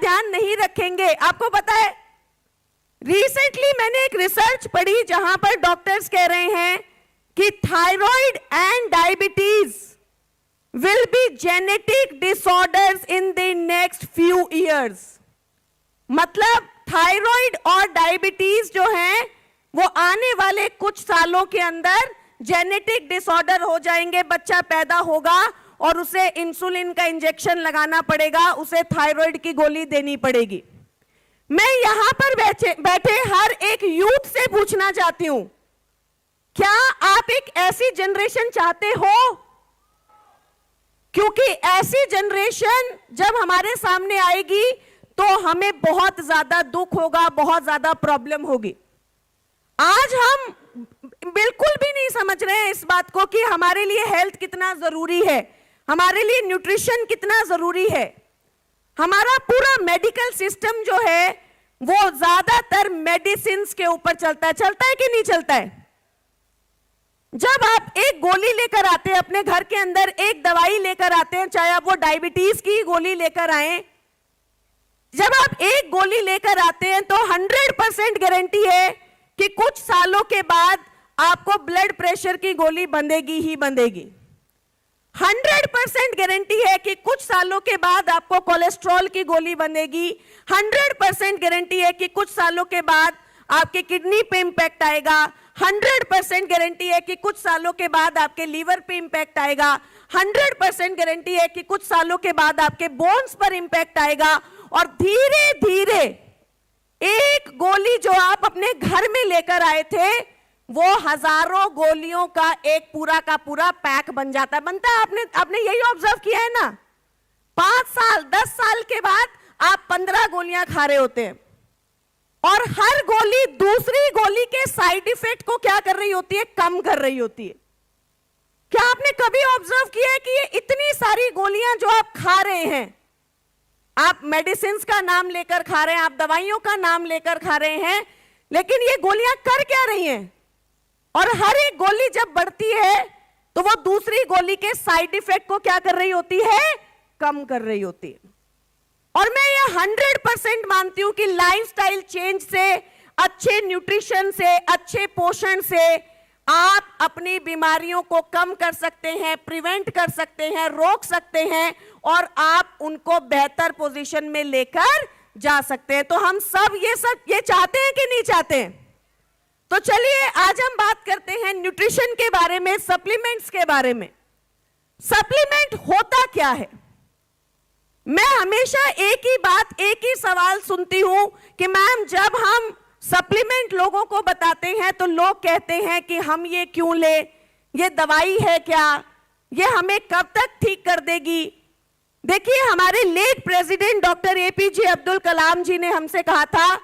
ध्यान नहीं रखेंगे। आपको पता है, रिसेंटली मैंने एक रिसर्च पढ़ी जहां पर डॉक्टर्स कह रहे हैं कि thyroid and diabetes will be genetic disorders in the next few years. मतलब थायराइड और डायबिटीज जो है वो आने वाले कुछ सालों के अंदर जेनेटिक डिसऑर्डर हो जाएंगे। बच्चा पैदा होगा और उसे इंसुलिन का इंजेक्शन लगाना पड़ेगा, उसे थायराइड की गोली देनी पड़ेगी। मैं यहां पर बैठे हर एक यूथ से पूछना चाहती हूं, क्या आप एक ऐसी जनरेशन चाहते हो? क्योंकि ऐसी जनरेशन जब हमारे सामने आएगी तो हमें बहुत ज्यादा दुख होगा, बहुत ज्यादा प्रॉब्लम होगी। आज हम बिल्कुल भी नहीं समझ रहे हैं इस बात को कि हमारे लिए हेल्थ कितना जरूरी है, हमारे लिए न्यूट्रिशन कितना जरूरी है। हमारा पूरा मेडिकल सिस्टम जो है वो ज्यादातर मेडिसिन के ऊपर चलता है कि नहीं चलता है? जब आप एक गोली लेकर आते हैं अपने घर के अंदर, एक दवाई लेकर आते हैं, चाहे आप वो डायबिटीज की गोली लेकर आए, जब आप एक गोली लेकर आते हैं तो 100% गारंटी है कि कुछ सालों के बाद आपको ब्लड प्रेशर की गोली बंधेगी ही बंधेगी। 100% गारंटी है कि कुछ सालों के बाद आपको कोलेस्ट्रॉल की गोली बंधेगी। 100% गारंटी है कि कुछ सालों के बाद आपके किडनी पे इंपैक्ट आएगा। 100% गारंटी है कि कुछ सालों के बाद आपके लीवर पे इंपैक्ट आएगा। 100% गारंटी है कि कुछ सालों के बाद आपके बोन्स पर इंपैक्ट आएगा। और धीरे धीरे एक गोली जो आप अपने घर में लेकर आए थे वो हजारों गोलियों का एक पूरा का पूरा पैक बन जाता है। बनता है, आपने यही ऑब्जर्व किया है ना? 5 साल 10 साल के बाद आप 15 गोलियां खा रहे होते हैं और हर गोली दूसरी गोली के साइड इफेक्ट को क्या कर रही होती है? कम कर रही होती है। क्या आपने कभी ऑब्जर्व किया है कि ये इतनी सारी गोलियां जो आप खा रहे हैं, आप मेडिसिन का नाम लेकर खा रहे हैं, आप दवाइयों का नाम लेकर खा रहे हैं, लेकिन ये गोलियां कर क्या रही हैं? और हर एक गोली जब बढ़ती है तो वो दूसरी गोली के साइड इफेक्ट को क्या कर रही होती है? कम कर रही होती है। और मैं ये 100% मानती हूं कि लाइफस्टाइल चेंज से, अच्छे न्यूट्रिशन से, अच्छे पोषण से आप अपनी बीमारियों को कम कर सकते हैं, प्रिवेंट कर सकते हैं, रोक सकते हैं और आप उनको बेहतर पोजीशन में लेकर जा सकते हैं। तो हम सब ये चाहते हैं कि नहीं चाहते हैं? तो चलिए आज हम बात करते हैं न्यूट्रिशन के बारे में, सप्लीमेंट्स के बारे में। सप्लीमेंट होता क्या है? मैं हमेशा एक ही बात, एक ही सवाल सुनती हूं कि मैम जब हम सप्लीमेंट लोगों को बताते हैं तो लोग कहते हैं कि हम ये क्यों ले, ये दवाई है क्या, ये हमें कब तक ठीक कर देगी? देखिए, हमारे late president doctor APJ Abdul Kalam ji ने हमसे कहा था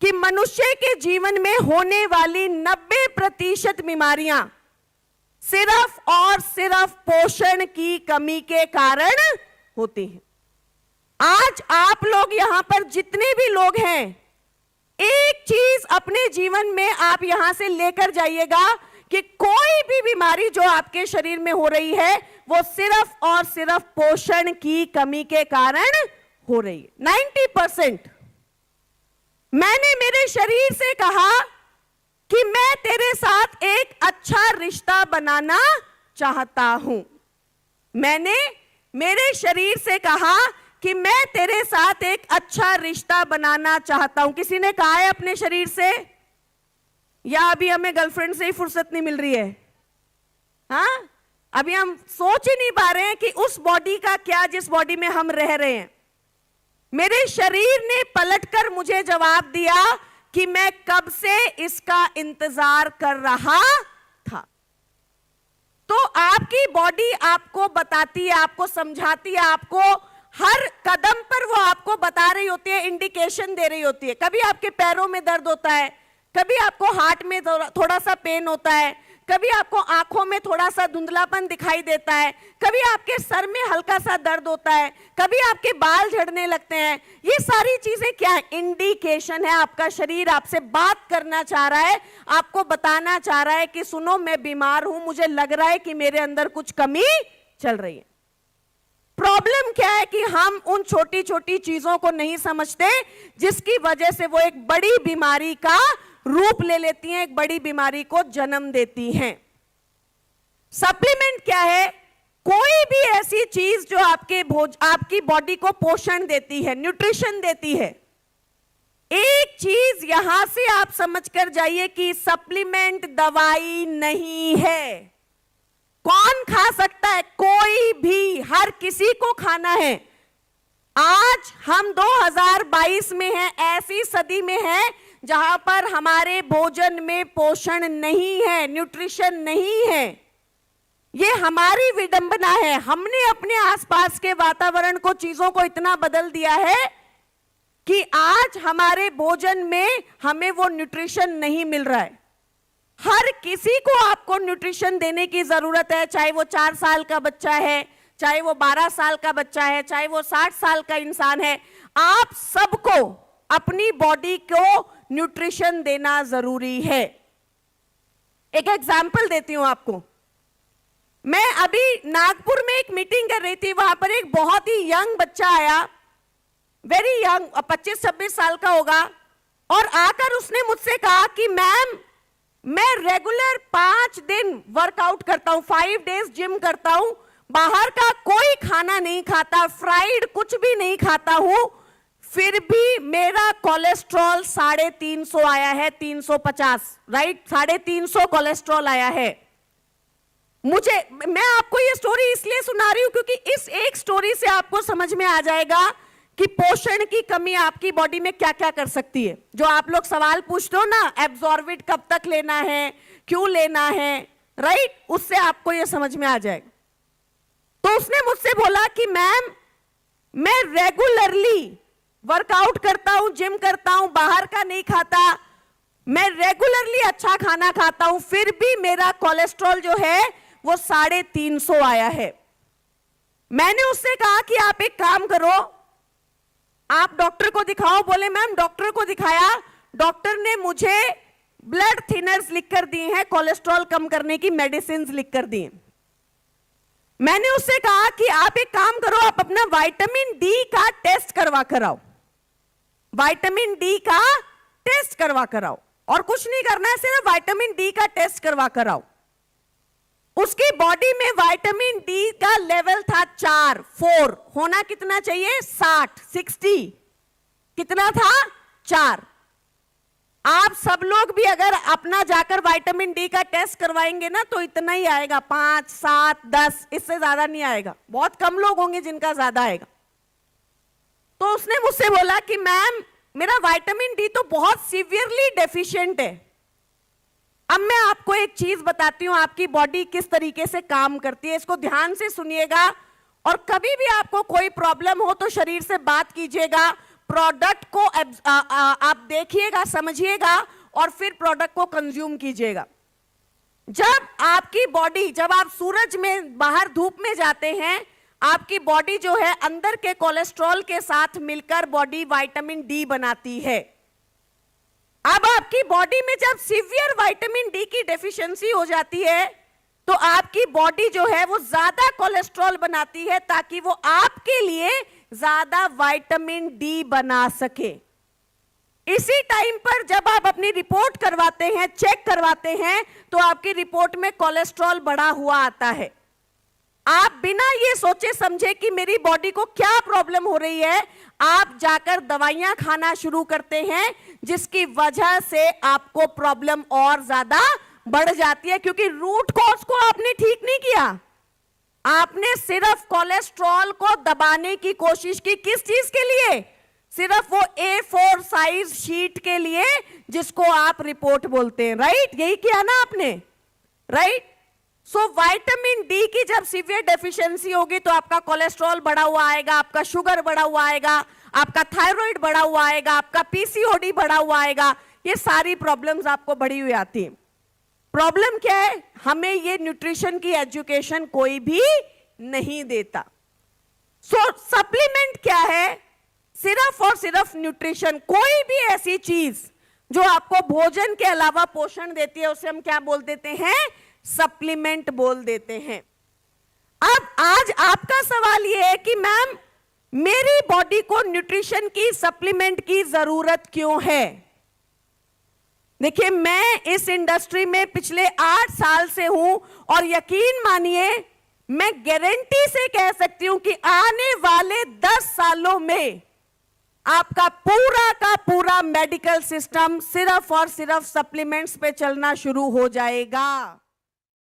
कि मनुष्य के जीवन में होने वाली 90% बीमारियां सिर्फ और सिर्फ पोषण की कमी के कारण होती हैं। आज आप लोग यहां पर जितने भी लोग हैं, एक चीज अपने जीवन में आप यहां से लेकर जाइएगा कि कोई भी बीमारी जो आपके शरीर में हो रही है वो सिर्फ और सिर्फ पोषण की कमी के कारण हो रही है। 90%। मैंने मेरे शरीर से कहा कि मैं तेरे साथ एक अच्छा रिश्ता बनाना चाहता हूं। मैंने मेरे शरीर से कहा कि मैं तेरे साथ एक अच्छा रिश्ता बनाना चाहता हूं। किसी ने कहा है अपने शरीर से? या अभी हमें गर्लफ्रेंड से ही फुर्सत नहीं मिल रही है? हाँ, अभी हम सोच ही नहीं पा रहे हैं कि उस बॉडी का क्या, जिस बॉडी में हम रह रहे हैं। मेरे शरीर ने पलटकर मुझे जवाब दिया कि मैं कब से इसका इंतजार कर रहा था। तो आपकी बॉडी आपको बताती है, आपको समझाती है, आपको हर कदम पर वो आपको बता रही होती है, इंडिकेशन दे रही होती है। कभी आपके पैरों में दर्द होता है, कभी आपको हार्ट में थोड़ा सा पेन होता है, कभी आपको आंखों में थोड़ा सा धुंधलापन दिखाई देता है, कभी आपके सर में हल्का सा दर्द होता है, कभी आपके बाल झड़ने लगते हैं। ये सारी चीजें क्या है? इंडिकेशन है। आपका शरीर आपसे बात करना चाह रहा है, आपको बताना चाह रहा है कि सुनो, मैं बीमार हूं, मुझे लग रहा है कि मेरे अंदर कुछ कमी चल रही है। प्रॉब्लम क्या है कि हम उन छोटी छोटी चीजों को नहीं समझते, जिसकी वजह से वो एक बड़ी बीमारी का रूप ले लेती हैं, एक बड़ी बीमारी को जन्म देती हैं। सप्लीमेंट क्या है? कोई भी ऐसी चीज जो आपकी बॉडी को पोषण देती है, न्यूट्रिशन देती है। एक चीज यहां से आप समझ कर जाइए कि सप्लीमेंट दवाई नहीं है। कौन खा सकता है? कोई भी, हर किसी को खाना है। आज हम 2022 में हैं, ऐसी सदी में हैं जहां पर हमारे भोजन में पोषण नहीं है, न्यूट्रिशन नहीं है। ये हमारी विडंबना है। हमने अपने आसपास के वातावरण को, चीजों को इतना बदल दिया है कि आज हमारे भोजन में हमें वो न्यूट्रिशन नहीं मिल रहा है। हर किसी को आपको न्यूट्रिशन देने की जरूरत है, चाहे वो 4 साल का बच्चा है, चाहे वो 12 साल का बच्चा है, चाहे वो 60 साल का इंसान है। आप सबको अपनी बॉडी को न्यूट्रिशन देना जरूरी है। एक एग्जाम्पल देती हूं आपको। मैं अभी नागपुर में एक मीटिंग कर रही थी, वहां पर एक बहुत ही यंग बच्चा आया, वेरी यंग, 25-26 साल का होगा, और आकर उसने मुझसे कहा कि मैम, मैं रेगुलर 5 दिन वर्कआउट करता हूं, 5 डेज जिम करता हूं, बाहर का कोई खाना नहीं खाता, फ्राइड कुछ भी नहीं खाता हूं, फिर भी मेरा कोलेस्ट्रॉल 350 आया है, 350, राइट, 350 कोलेस्ट्रॉल आया है। मैं आपको ये स्टोरी इसलिए सुना रही हूं क्योंकि इस एक स्टोरी से आपको समझ में आ जाएगा कि पोषण की कमी आपकी बॉडी में क्या क्या कर सकती है। जो आप लोग सवाल पूछते हो ना, एब्जॉर्बिट कब तक लेना है, क्यों लेना है, राइट, उससे आपको ये समझ में आ जाएगा। तो उसने मुझसे बोला कि मैम, मैं रेगुलरली वर्कआउट करता हूं, जिम करता हूं, बाहर का नहीं खाता, मैं रेगुलरली अच्छा खाना खाता हूं, फिर भी मेरा कोलेस्ट्रॉल जो है वो 350 आया है। मैंने उससे कहा कि आप एक काम करो, आप डॉक्टर को दिखाओ। बोले मैम, डॉक्टर को दिखाया, डॉक्टर ने मुझे ब्लड थिनर्स लिख कर दिए हैं, कोलेस्ट्रॉल कम करने की मेडिसिन लिख कर दी। मैंने उससे कहा कि आप एक काम करो, आप अपना विटामिन डी का टेस्ट करवा कराओ, विटामिन डी का टेस्ट करवा कराओ, और कुछ नहीं करना है, सिर्फ विटामिन डी का टेस्ट करवा कराओ। उसकी बॉडी में विटामिन डी का लेवल था 4 होना कितना चाहिए, 60 कितना था, 4। आप सब लोग भी अगर अपना जाकर विटामिन डी का टेस्ट करवाएंगे ना, तो इतना ही आएगा, 5, 7, 10, इससे ज्यादा नहीं आएगा। बहुत कम लोग होंगे जिनका ज्यादा आएगा। तो उसने मुझसे बोला कि मैम, मेरा विटामिन डी तो बहुत सीवियरली डेफिशिएंट है। अब मैं आपको एक चीज बताती हूं, आपकी बॉडी किस तरीके से काम करती है, इसको ध्यान से सुनिएगा, और कभी भी आपको कोई प्रॉब्लम हो तो शरीर से बात कीजिएगा, प्रोडक्ट को आप देखिएगा, समझिएगा, और फिर प्रोडक्ट को कंज्यूम कीजिएगा। जब आपकी बॉडी, जब आप सूरज में बाहर धूप में जाते हैं, आपकी बॉडी जो है अंदर के कोलेस्ट्रॉल के साथ मिलकर बॉडी विटामिन डी बनाती है। अब आपकी बॉडी में जब सीवियर विटामिन डी की डेफिशिएंसी हो जाती है, तो आपकी बॉडी जो है वो ज्यादा कोलेस्ट्रॉल बनाती है ताकि वो आपके लिए ज्यादा विटामिन डी बना सके। इसी टाइम पर जब आप अपनी रिपोर्ट करवाते हैं, चेक करवाते हैं, तो आपकी रिपोर्ट में कोलेस्ट्रॉल बढ़ा हुआ आता है। आप बिना ये सोचे समझे कि मेरी बॉडी को क्या प्रॉब्लम हो रही है, आप जाकर दवाइयां खाना शुरू करते हैं, जिसकी वजह से आपको प्रॉब्लम और ज्यादा बढ़ जाती है, क्योंकि रूट कॉज को आपने ठीक नहीं किया। आपने सिर्फ कोलेस्ट्रॉल को दबाने की कोशिश की, किस चीज के लिए, सिर्फ वो A4 साइज शीट के लिए, जिसको आप रिपोर्ट बोलते हैं, राइट, यही किया ना आपने, राइट। सो विटामिन डी की जब सीवियर डेफिशिएंसी होगी तो आपका कोलेस्ट्रॉल बढ़ा हुआ आएगा, आपका शुगर बढ़ा हुआ आएगा, आपका थायराइड बढ़ा हुआ आएगा, आपका पीसीओडी बढ़ा हुआ आएगा, ये सारी प्रॉब्लम्स आपको बढ़ी हुई आती हैं। प्रॉब्लम क्या है, हमें ये न्यूट्रिशन की एजुकेशन कोई भी नहीं देता। सो सप्लीमेंट क्या है, सिर्फ और सिर्फ न्यूट्रिशन। कोई भी ऐसी चीज जो आपको भोजन के अलावा पोषण देती है, उसे हम क्या बोल देते हैं, सप्लीमेंट बोल देते हैं। अब आज आपका सवाल यह है कि मैम मेरी बॉडी को न्यूट्रिशन की सप्लीमेंट की जरूरत क्यों है? देखिए, मैं इस इंडस्ट्री में पिछले 8 साल से हूं और यकीन मानिए मैं गारंटी से कह सकती हूं कि आने वाले 10 सालों में आपका पूरा का पूरा मेडिकल सिस्टम सिर्फ और सिर्फ सप्लीमेंट्स पे चलना शुरू हो जाएगा।